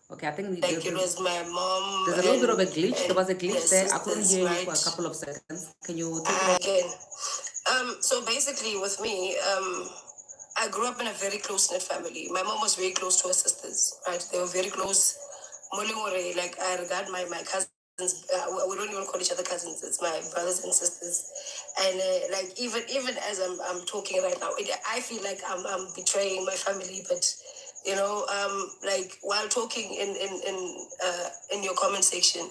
Okay, I think like it was my mom there's a little bit of a glitch. There and was a the glitch there. I couldn't sisters, hear you for a right? couple of seconds. Can you take it over? Again. So basically with me, I grew up in a very close-knit family. My mom was very close to her sisters, right? They were very close. Molingore, like I regard my cousins, we don't even call each other cousins. It's my brothers and sisters, and like even as I'm talking right now, I feel like I'm betraying my family. But like while talking in your comment section,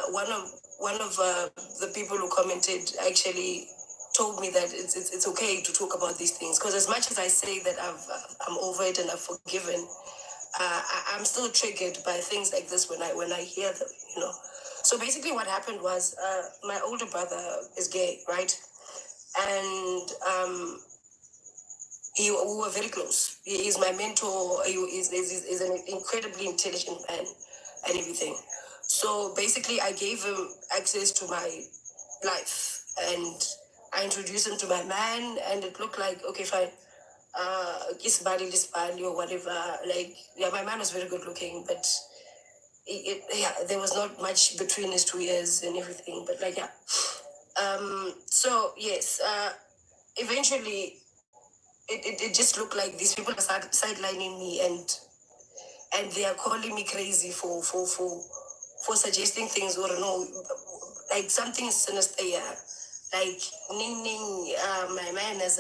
one of the people who commented actually told me that it's okay to talk about these things, because as much as I say that I'm over it and I've forgiven, I'm still triggered by things like this when I hear them. So basically, what happened was my older brother is gay, right? And we were very close. He's my mentor. He's an incredibly intelligent man and everything. So basically, I gave him access to my life, and I introduced him to my man, and it looked like, okay, fine. Kisbali, Lisbali, or whatever. Like, yeah, my man was very good looking, but yeah, there was not much between his 2 years and everything. But like, yeah. So yes, eventually it just looked like these people are sidelining me, and they are calling me crazy for suggesting things, or no, like something is sinister here. Like Ning, my man has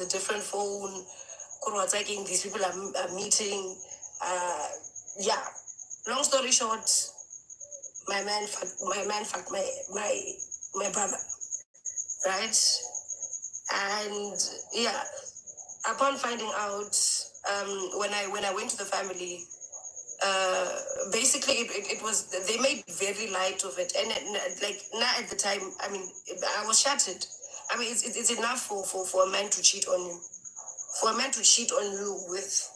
a different phone. Kurwataking, these people are meeting. Uh, yeah. Long story short, my man fucked my brother, right? And yeah, upon finding out, when I went to the family, basically it was, they made very light of it, and like now at the time, I mean, I was shattered. I mean, it's enough for a man to cheat on you, for a man to cheat on you with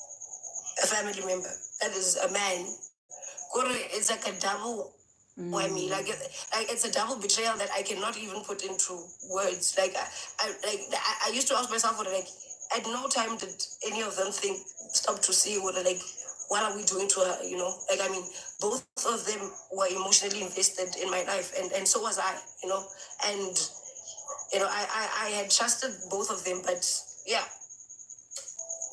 a family member. That is a man. It's like a double whammy. Like it's a double betrayal that I cannot even put into words. I used to ask myself, like, at no time did any of them think, stop to see what, like, what are we doing to her? Like, I mean, both of them were emotionally invested in my life, and so was I. And I had trusted both of them, but yeah,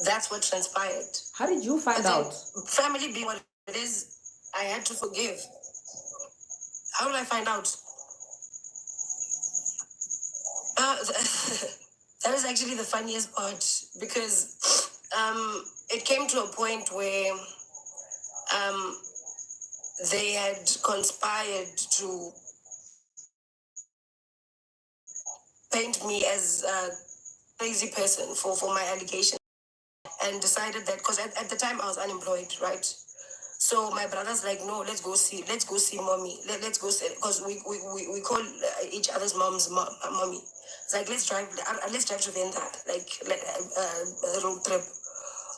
that's what transpired. How did you But find then, out? family being what it is, I had to forgive. How did I find out? Uh, that is actually the funniest part, because it came to a point where um, they had conspired to paint me as a crazy person for my allegations, and decided that, because at the time I was unemployed, right? So my brother's like, no, let's go see mommy. Let's go see, because we call each other's moms mommy. It's like, let's drive to Venda, like road trip.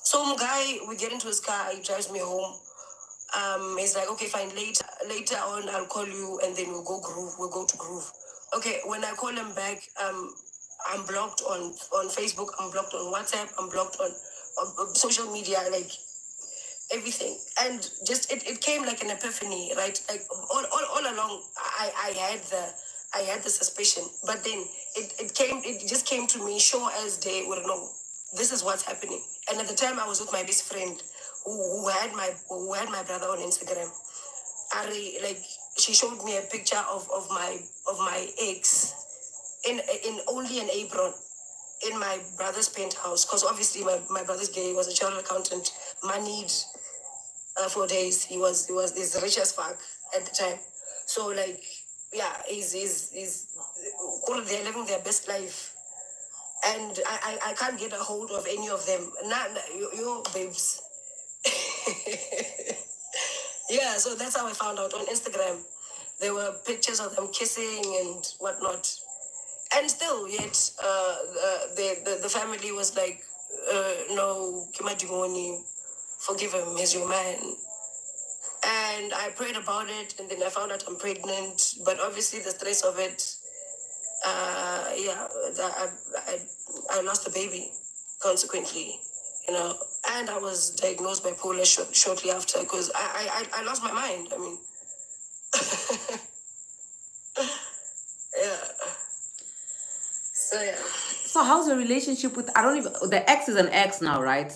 So guy, we get into his car, he drives me home. He's like, okay, fine, later on I'll call you, and then we'll go to Groove. Okay, when I call him back, I'm blocked on Facebook, I'm blocked on WhatsApp, I'm blocked on social media, like everything. And just it came like an epiphany, right? Like all along, I had the suspicion, but then it just came to me, sure as day, would know this is what's happening. And at the time, I was with my best friend, who had my brother on Instagram. Like, she showed me a picture of my ex in only an apron in my brother's penthouse, because obviously my brother's gay, was a chartered accountant, moneyed, for days. He's rich as fuck at the time. So like, yeah, he's they're living their best life, and I can't get a hold of any of them. Not your babes. Yeah, so that's how I found out on Instagram. There were pictures of them kissing and whatnot, and still, yet the family was like, no, Kimadimoni, forgive him, he's your man. And I prayed about it, and then I found out I'm pregnant. But obviously, the stress of it, yeah, I lost the baby, consequently. you know, and I was diagnosed bipolar shortly after because I lost my mind. I mean, yeah. So yeah. So how's your relationship with, I don't even, the ex is an ex now, right?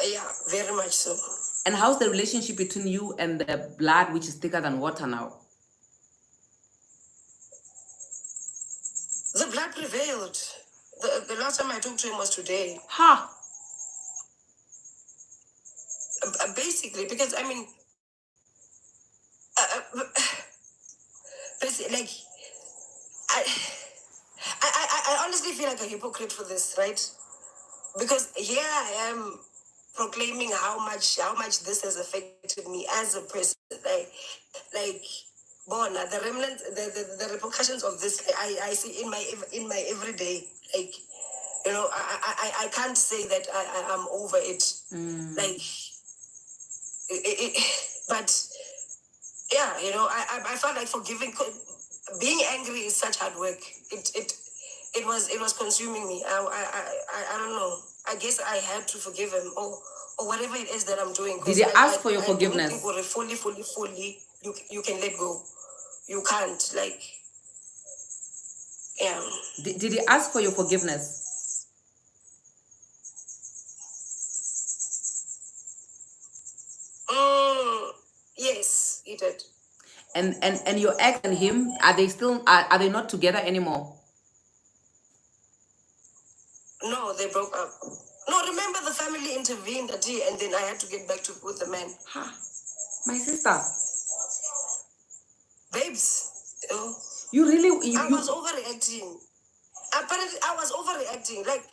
Yeah, very much so. And how's the relationship between you and the blood, which is thicker than water now? The blood prevailed. The last time I talked to him was today. Ha! Basically, because I mean, basically, like, I, I honestly feel like a hypocrite for this, right? Because here I am proclaiming how much this has affected me as a person. Like Bona, the remnants, the repercussions of this I see in my everyday. Like, you know, I can't say that I'm over it. Like but yeah, you know, I felt like forgiving. Being angry is such hard work. It was consuming me. I don't know. I guess I had to forgive him or whatever it is that I'm doing. Did he ask for your I don't think forgiveness? we're fully you can let go. You can't, like, yeah. Did he ask for your forgiveness? Yes, he did. And your ex and him, are they still, are they not together anymore? No, they broke up. No, remember the family intervened at the and then I had to get back to with the man. Ha! My sister. Babes, you know, You really, I was overreacting. Apparently, I was overreacting. Like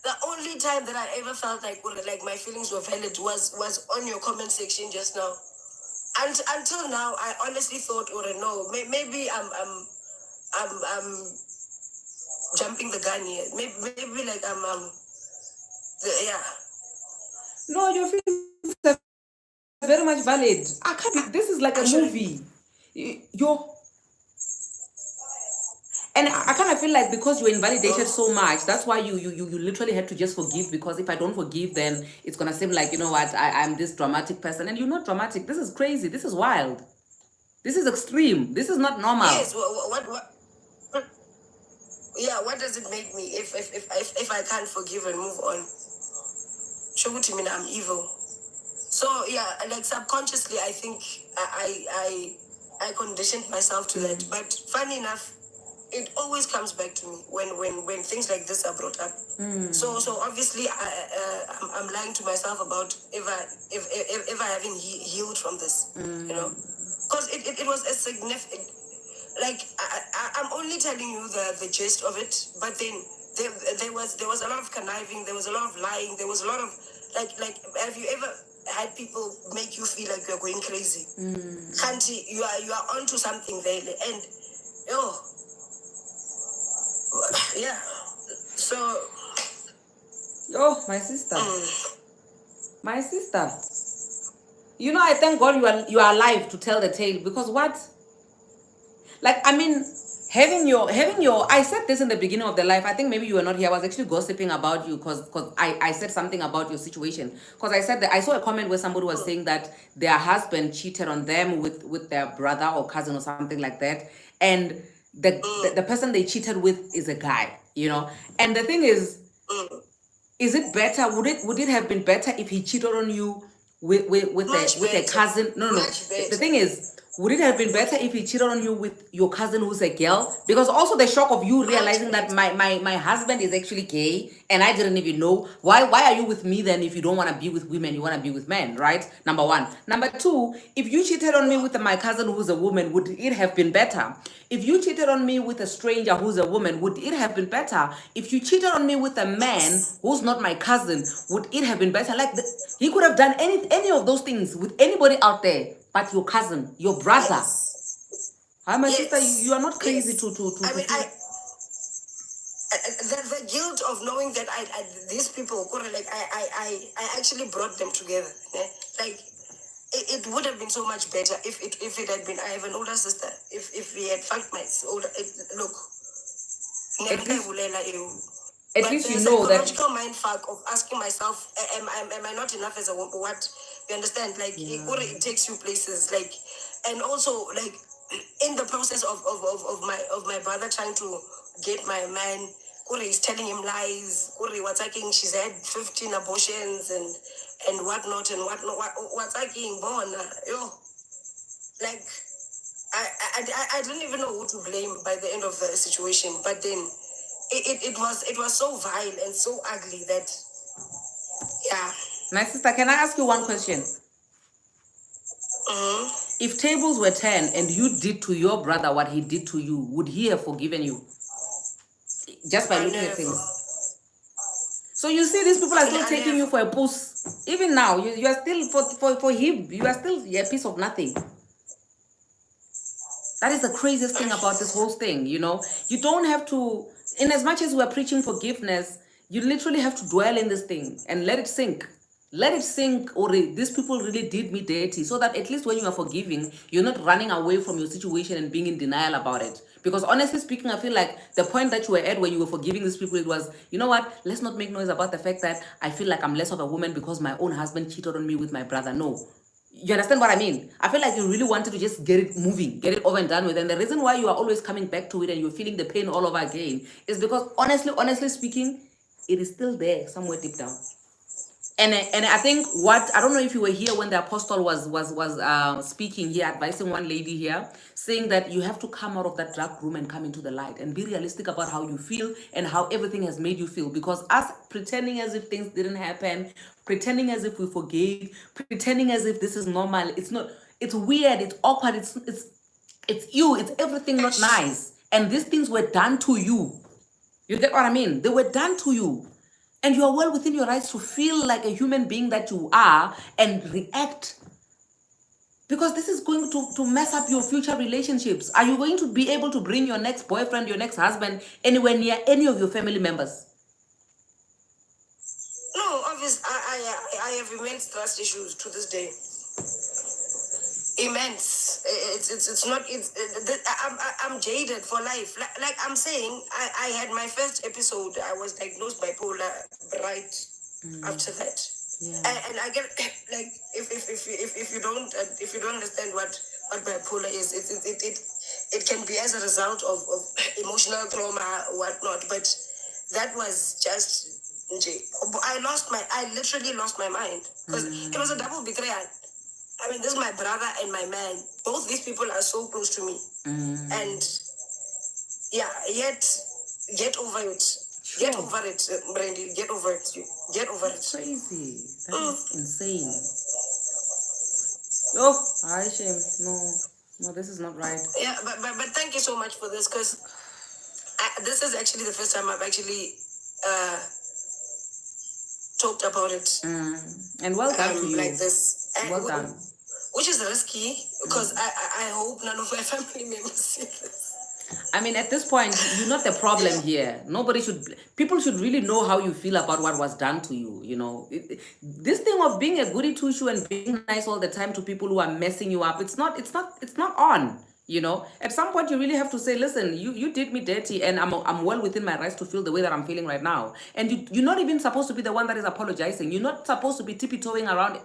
the only time that I ever felt like my feelings were valid was on your comment section just now. And until now, I honestly thought, or no, maybe I'm jumping the gun here. Maybe like yeah. No, your feelings are very much valid. I can't be, this is like a movie. You're, and I kind of feel like because you're invalidated so much, that's why you literally had to just forgive, because if I don't forgive, then it's gonna seem like, you know what, I'm this dramatic person, and you're not dramatic. This is crazy. This is wild. This is extreme. This is not normal. Yes. What? Yeah. What does it make me if I can't forgive and move on? Shoguti mean I'm evil. So yeah, like subconsciously, I think I conditioned myself to that. But funny enough, it always comes back to me when things like this are brought up. So obviously I'm lying to myself about if I haven't healed from this, you know, because it was a significant. Like I'm only telling you the gist of it, but then there was a lot of conniving, there was a lot of lying, there was a lot of like have you ever had people make you feel like you're going crazy? Kanti, you are onto something there, and yeah. So My sister. My sister. You know, I thank God you are alive to tell the tale, because what? Like, I mean, having your I said this in the beginning of the life. I think maybe you were not here. I was actually gossiping about you because I said something about your situation, because I said that I saw a comment where somebody was saying that their husband cheated on them with their brother or cousin or something like that, and the person they cheated with is a guy, you know. And the thing is it better, would it have been better if he cheated on you with a cousin? No, the thing is, would it have been better if he cheated on you with your cousin who's a girl? Because also the shock of you realizing that my husband is actually gay and I didn't even know. Why are you with me then if you don't want to be with women, you want to be with men, right? Number one. Number two, if you cheated on me with my cousin who's a woman, would it have been better? If you cheated on me with a stranger who's a woman, would it have been better? If you cheated on me with a man who's not my cousin, would it have been better? Like, he could have done any of those things with anybody out there but your cousin, your brother. Hi, my sister, you are not crazy to I mean, the guilt of knowing that these people, like I actually brought them together. Like it would have been so much better if it had been. I have an older sister. If we had fucked my older, look, At least at But least the you know that. psychological mind fuck of asking myself, am I not enough as a woman? What? You understand? Like, Yeah. it takes you places. Like, and also, like, in the process of my brother trying to get my man, Kuri is telling him lies. Kuri Watsaking, she's had 15 abortions and whatnot and whatnot. Watsaking born, yo, like, I didn't even know who to blame by the end of the situation. But then it was so vile and so ugly that, yeah. My sister, can I ask you one question? If tables were turned and you did to your brother what he did to you, would he have forgiven you? Just by looking at things. So you see, these people are still taking you for a puss. Even now, you are still, for him, you are still a piece of nothing. That is the craziest thing about this whole thing, you know. You don't have to, in as much as we're preaching forgiveness, you literally have to dwell in this thing and let it sink. Let it sink, or these people really did me dirty, so that at least when you are forgiving, you're not running away from your situation and being in denial about it. Because honestly speaking, I feel like the point that you were at when you were forgiving these people, it was, you know what, let's not make noise about the fact that I feel like I'm less of a woman because my own husband cheated on me with my brother. No. You understand what I mean? I feel like you really wanted to just get it moving, get it over and done with. And the reason why you are always coming back to it and you're feeling the pain all over again is because honestly speaking, it is still there somewhere deep down. And I think I don't know if you were here when the apostle was speaking here, advising one lady here, saying that you have to come out of that dark room and come into the light and be realistic about how you feel and how everything has made you feel. Because us pretending as if things didn't happen, pretending as if we forgave, pretending as if this is normal, it's not. It's weird. It's awkward. It's you. It's everything not nice. And these things were done to you. You get what I mean? They were done to you. And you are well within your rights to feel like a human being that you are and react. Because this is going to mess up your future relationships. Are you going to be able to bring your next boyfriend, your next husband, anywhere near any of your family members? No, obviously, I have immense trust issues to this day. Immense. It's not. I'm jaded for life. Like I'm saying, I had my first episode. I was diagnosed bipolar right after that. Yeah. And I get like if you don't understand what bipolar is, it can be as a result of emotional trauma or whatnot. But that was just. I literally lost my mind because it was a double betrayal. I mean, this is my brother and my man. Both these people are so close to me. And yeah, yet get over it. Sure. Get over it, Brandy. Get over it. Get over That's it. crazy. That is insane. Oh, I shame. No, this is not right. Yeah, but thank you so much for this because this is actually the first time I've actually talked about it. And well done to you. Like this. Well done. Which is risky because I hope none of my family members see this. I mean, at this point, you're not the problem here. People should really know how you feel about what was done to you, you know. This thing of being a goody two-shoe and being nice all the time to people who are messing you up, it's not on, you know. At some point, you really have to say, listen, you did me dirty and I'm well within my rights to feel the way that I'm feeling right now. And you're not even supposed to be the one that is apologizing. You're not supposed to be tippy-toeing around